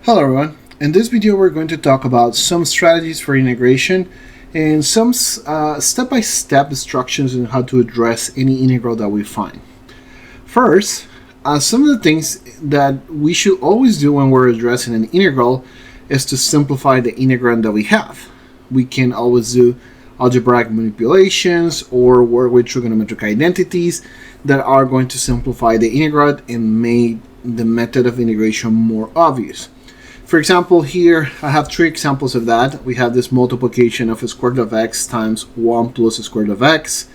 Hello everyone, in this video we're going to talk about some strategies for integration and some step-by-step instructions on how to address any integral that we find. First, some of the things that we should always do when we're addressing an integral is to simplify the integrand that we have. We can always do algebraic manipulations or work with trigonometric identities that are going to simplify the integrand and make the method of integration more obvious. For example, here I have three examples of that. We have this multiplication of a square root of x times 1 plus a square root of x.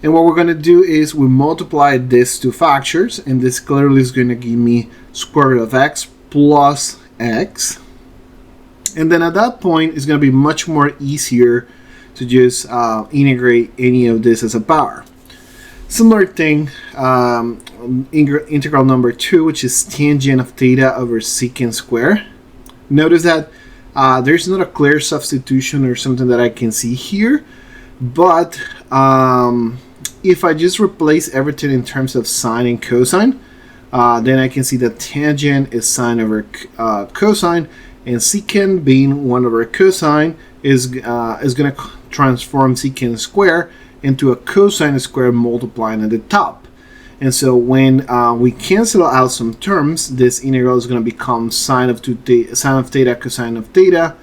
And what we're going to do is we multiply these two factors, and this clearly is going to give me square root of x plus x. And then at that point, it's going to be much more easier to just integrate any of this as a power. Similar thing, integral number 2, which is tangent of theta over secant square. Notice that there's not a clear substitution or something that I can see here, but if I just replace everything in terms of sine and cosine, then I can see that tangent is sine over cosine, and secant being 1 over cosine is going to transform secant square into a cosine square multiplying at the top. And so when we cancel out some terms, this integral is going to become sine of theta cosine of theta.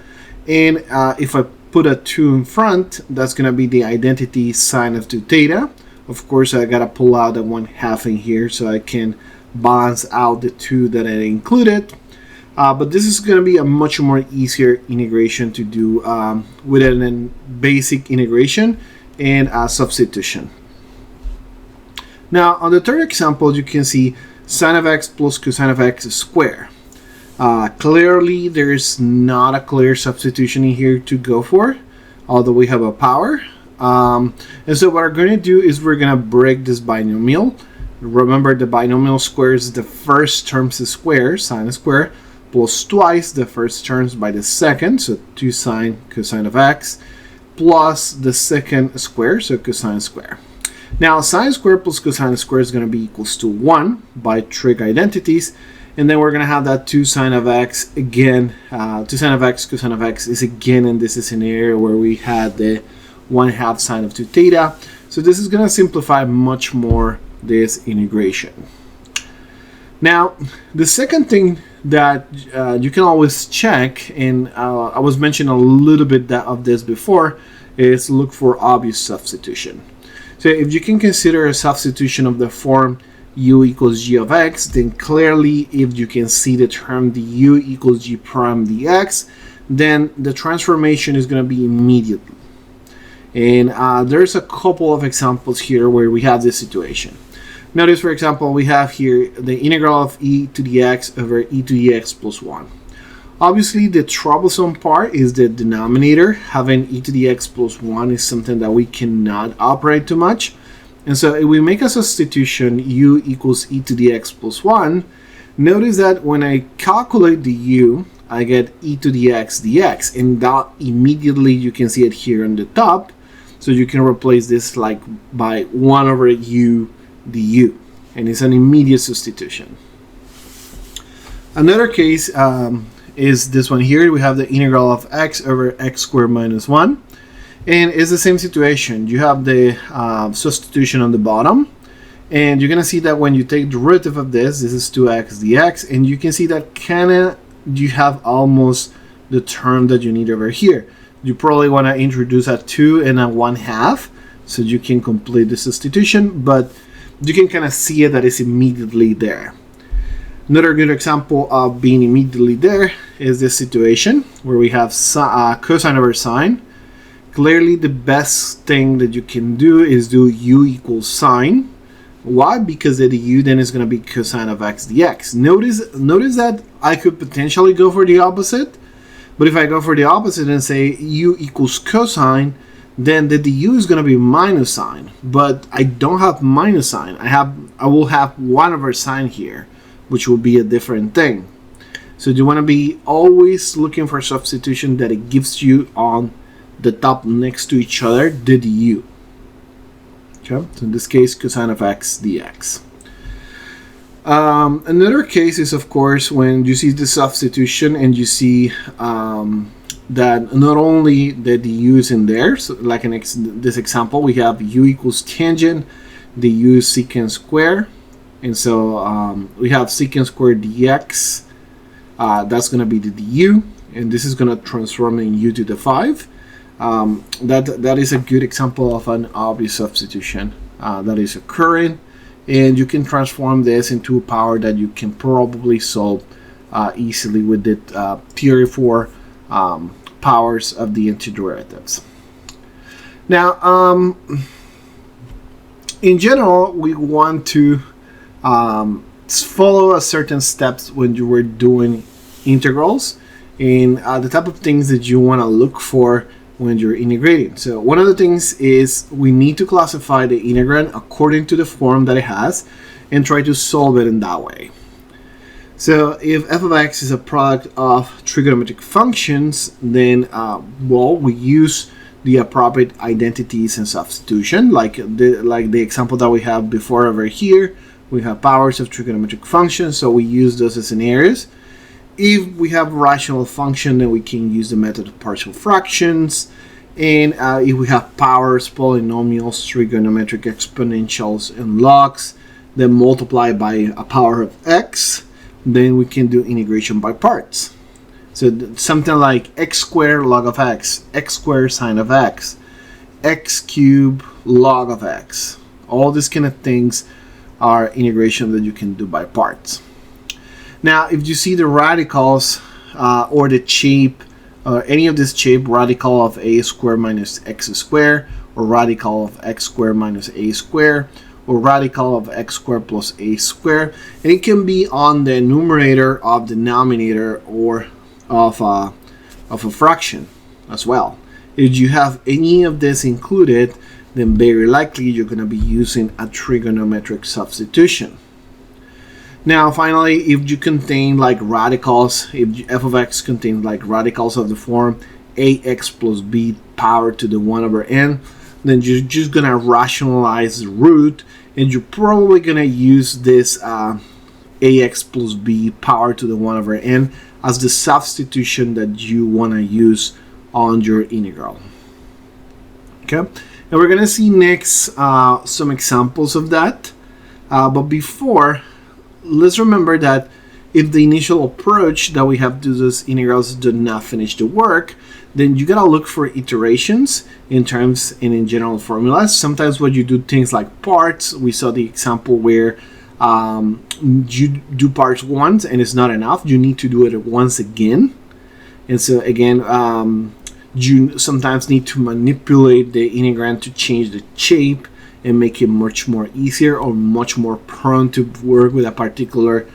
And if I put a 2 in front, that's going to be the identity sine of 2 theta. Of course, I got to pull out the 1/2 in here so I can balance out the 2 that I included. But this is going to be a much more easier integration to do with a basic integration and substitution. Now, on the third example, you can see sine of x plus cosine of x squared. Clearly, there's not a clear substitution in here to go for, although we have a power. And so what we're going to do is we're going to break this binomial. Remember, the binomial square is the first term's square, sine square, plus twice the first terms by the second, so 2 sine cosine of x, plus the second square, so cosine square. Now, sine square plus cosine square is going to be equals to 1 by trig identities, and then we're going to have that 2 sine of x again. 2 sine of x cosine of x is again in this scenario where we had the 1/2 sine of 2 theta. So this is going to simplify much more this integration. Now, the second thing that you can always check, and I was mentioning a little bit of this before, is look for obvious substitution. So if you can consider a substitution of the form u equals g of x, then clearly if you can see the term du equals g prime dx, then the transformation is going to be immediate. And there's a couple of examples here where we have this situation. Notice, for example, we have here the integral of e to the x over e to the x plus 1. Obviously, the troublesome part is the denominator. Having e to the x plus 1 is something that we cannot operate too much. And so if we make a substitution u equals e to the x plus 1, notice that when I calculate the u, I get e to the x dx. And that immediately you can see it here on the top. So you can replace this like by 1 over u du. And it's an immediate substitution. Another case is this one here. We have the integral of x over x squared minus 1, and it's the same situation. You have the substitution on the bottom, and you're gonna see that when you take the derivative of this is 2x dx, and you can see that you have almost the term that you need over here. You probably want to introduce a 2 and a 1/2 so you can complete the substitution, but you can kind of see it that it's immediately there. Another good example of being immediately there is this situation where we have cosine over sine. Clearly, the best thing that you can do is do u equals sine. Why? Because the u then is going to be cosine of x dx. Notice that I could potentially go for the opposite, but if I go for the opposite and say u equals cosine, then the du is going to be minus sine. But I don't have minus sine. I will have 1 over sine here, which will be a different thing. So you want to be always looking for substitution that it gives you on the top next to each other, the du. Okay, so in this case, cosine of x dx. Another case is, of course, when you see the substitution and you see that not only that the u is in there, so like in this example, we have u equals tangent, the u is secant square, and so we have secant square dx, that's going to be the du, and this is going to transform in u to the 5. That is a good example of an obvious substitution that is occurring, and you can transform this into a power that you can probably solve easily with the theory for powers of the antiderivatives. Now, in general, we want to follow a certain steps when you were doing integrals, and the type of things that you want to look for when you're integrating. So one of the things is we need to classify the integrand according to the form that it has and try to solve it in that way. So if f of x is a product of trigonometric functions, then well, we use the appropriate identities and substitution, like the example that we have before over here. We have powers of trigonometric functions, so we use those as scenarios. If we have rational function, then we can use the method of partial fractions. And if we have powers, polynomials, trigonometric exponentials, and logs, then multiply by a power of x, then we can do integration by parts. So something like x squared log of x squared sine of x cubed log of x. All these kind of things are integration that you can do by parts. Now, if you see the radicals or the shape, any of this shape, radical of a squared minus x squared, or radical of x squared minus a squared, or radical of x squared plus a squared, and it can be on the numerator of the denominator or of a fraction as well. If you have any of this included, then very likely you're going to be using a trigonometric substitution. Now, finally, if you contain like radicals, if f of x contains like radicals of the form ax plus b power to the 1 over n, then you're just going to rationalize the root, and you're probably going to use this ax plus b power to the 1 over n as the substitution that you want to use on your integral. Okay, and we're going to see next some examples of that. But before, let's remember that if the initial approach that we have to those integrals did not finish the work, then you gotta look for iterations in terms and in general formulas. Sometimes when you do things like parts, we saw the example where you do parts once and it's not enough. You need to do it once again. And so again, you sometimes need to manipulate the integrand to change the shape and make it much more easier or much more prone to work with a particular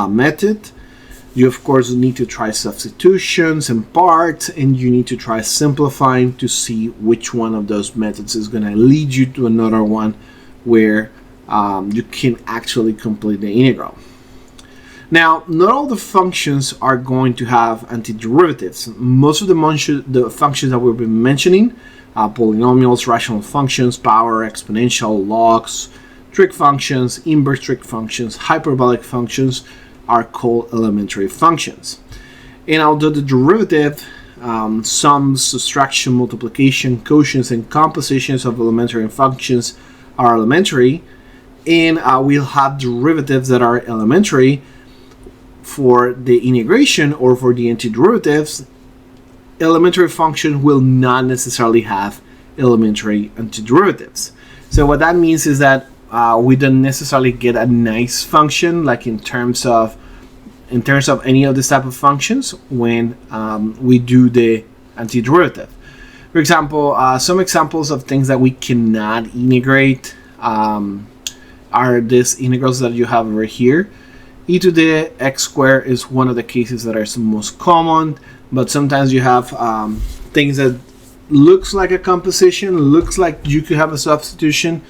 method. You of course need to try substitutions and parts, and you need to try simplifying to see which one of those methods is going to lead you to another one where you can actually complete the integral. Now, not all the functions are going to have antiderivatives. Most of the functions that we've been mentioning, polynomials, rational functions, power, exponential, logs, trig functions, inverse trig functions, hyperbolic functions, are called elementary functions. And although the derivative, sums, subtraction, multiplication, quotients, and compositions of elementary functions are elementary, and we'll have derivatives that are elementary for the integration or for the antiderivatives. Elementary function will not necessarily have elementary antiderivatives. So what that means is that we don't necessarily get a nice function like in terms of any of this type of functions when we do the antiderivative. For example, some examples of things that we cannot integrate are these integrals that you have over here. E to the x squared is one of the cases that are most common, but sometimes you have things that looks like a composition, looks like you could have a substitution,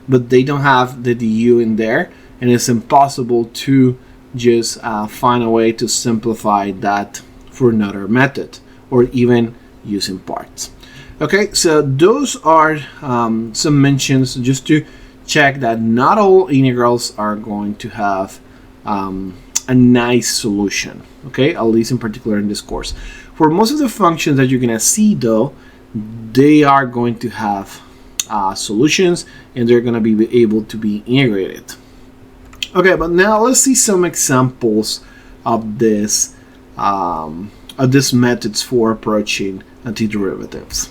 but they don't have the du in there, and it's impossible to just find a way to simplify that for another method or even using parts. Okay, so those are some mentions just to check that not all integrals are going to have a nice solution, okay, at least in particular in this course. For most of the functions that you're gonna see though, they are going to have solutions, and they're gonna be able to be integrated. Okay, but now let's see some examples of this methods for approaching antiderivatives.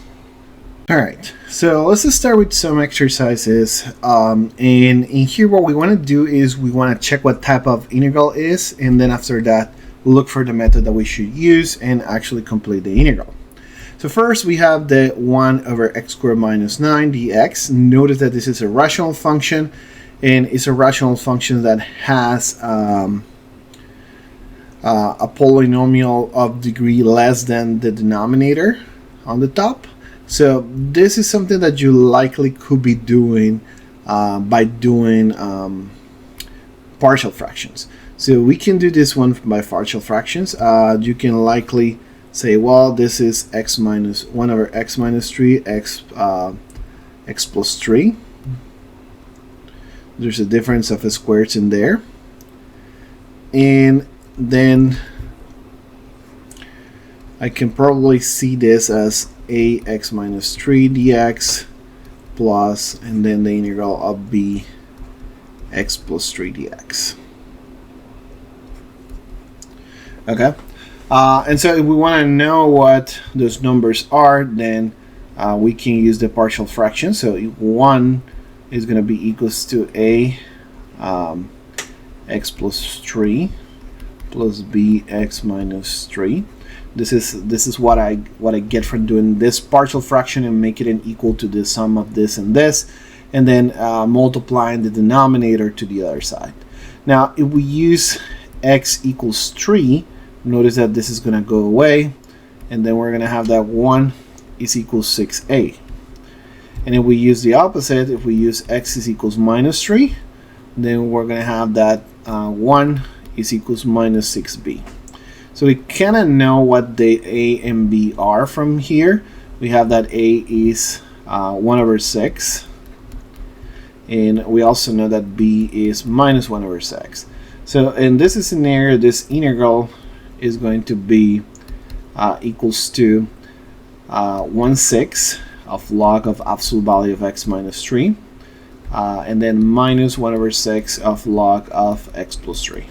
All right, so let's just start with some exercises. And in here, what we want to do is we want to check what type of integral is, and then after that, look for the method that we should use and actually complete the integral. So first, we have the 1 over x squared minus 9 dx. Notice that this is a rational function, and it's a rational function that has a polynomial of degree less than the denominator on the top. So this is something that you likely could be doing by doing partial fractions. So we can do this one by partial fractions. You can likely say, well, this is x minus 1 over x minus 3, x plus 3. There's a difference of squares in there. And then I can probably see this as ax minus 3 dx plus, and then the integral of b x plus 3 dx. Okay, and so if we want to know what those numbers are, then we can use the partial fraction. So 1 is going to be equals to a x plus 3 plus b x minus 3. This is what I get from doing this partial fraction and make it an equal to the sum of this, and then multiplying the denominator to the other side. Now, if we use x equals 3, notice that this is going to go away, and then we're going to have that 1 is equals 6a. And if we use the opposite, if we use x is equals minus 3, then we're going to have that 1 is equals minus 6b. So we kind of know what the a and b are from here. We have that a is 1 over 6, and we also know that b is minus 1 over 6. So in this scenario, this integral is going to be equals to 1/6 of log of absolute value of x minus 3, and then minus 1 over 6 of log of x plus 3.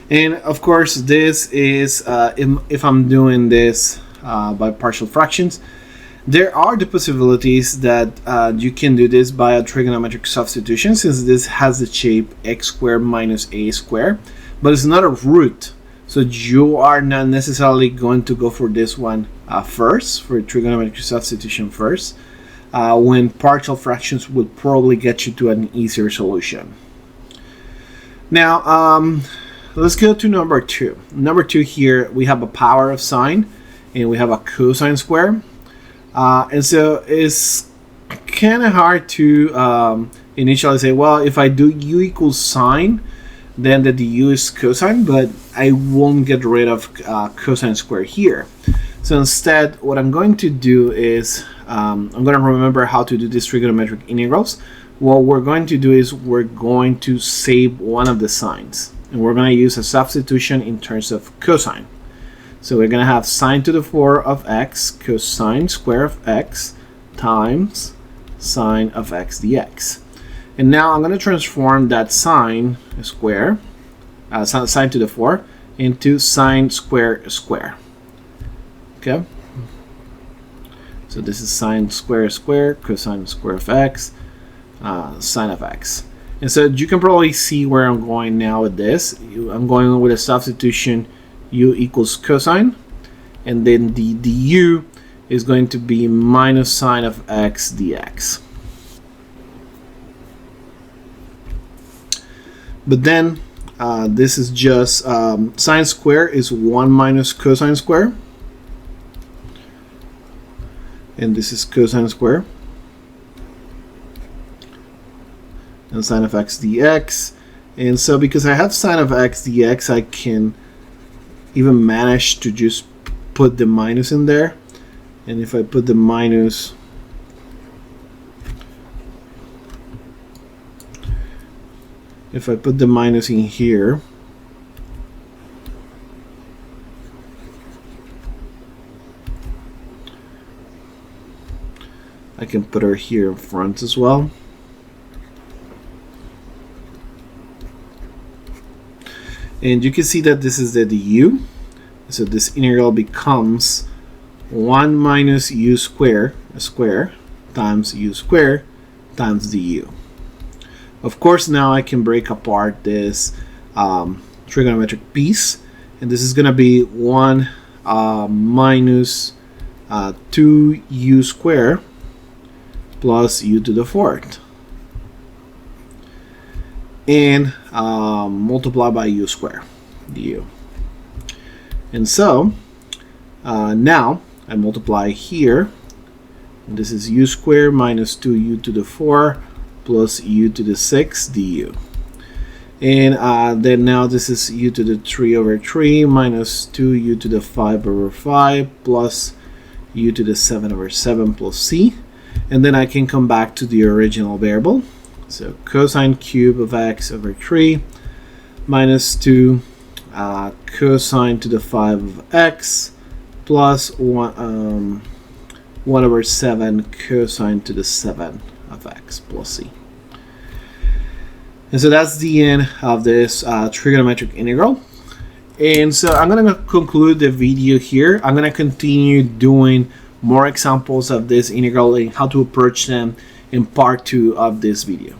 And of course, this is if I'm doing this by partial fractions. There are the possibilities that you can do this by a trigonometric substitution, since this has the shape x squared minus a squared, but it's not a root. So you are not necessarily going to go for this one first, for trigonometric substitution first, when partial fractions would probably get you to an easier solution. Now, let's go to number 2. Number 2 here, we have a power of sine, and we have a cosine square. And so it's kind of hard to initially say, well, if I do u equals sine, then the du is cosine, but I won't get rid of cosine square here. So instead, what I'm going to do is I'm going to remember how to do these trigonometric integrals. What we're going to do is we're going to save one of the signs, and we're going to use a substitution in terms of cosine. So we're going to have sine to the 4 of x cosine square of x times sine of x dx. And now I'm going to transform that sine square, sine to the 4, into sine square square. Okay? So this is sine square square, cosine square of x, sine of x. And so you can probably see where I'm going now with this. I'm going with a substitution u equals cosine, and then the du is going to be minus sine of x dx. But then this is just sine square is 1 minus cosine square, and this is cosine square, and sine of x dx. And so because I have sine of x dx, I can even manage to just put the minus in there. And if I put the minus, if I put the minus in here, I can put her here in front as well. And you can see that this is the du. So this integral becomes 1 minus u square, a square, times u square times du. Of course, now I can break apart this trigonometric piece, and this is going to be 1 minus 2u square plus u to the fourth, and multiply by u square du. And so now I multiply here, and this is u squared minus 2u to the 4 plus u to the 6 du. And then now this is u to the 3 over 3 minus 2u to the 5 over 5 plus u to the 7 over 7 plus c. And then I can come back to the original variable. So cosine cube of x over 3 minus 2 cosine to the 5 of x plus 1 over 7 cosine to the 7 of x plus c. And so that's the end of this trigonometric integral. And so I'm going to conclude the video here. I'm going to continue doing more examples of this integral and how to approach them in part 2 of this video.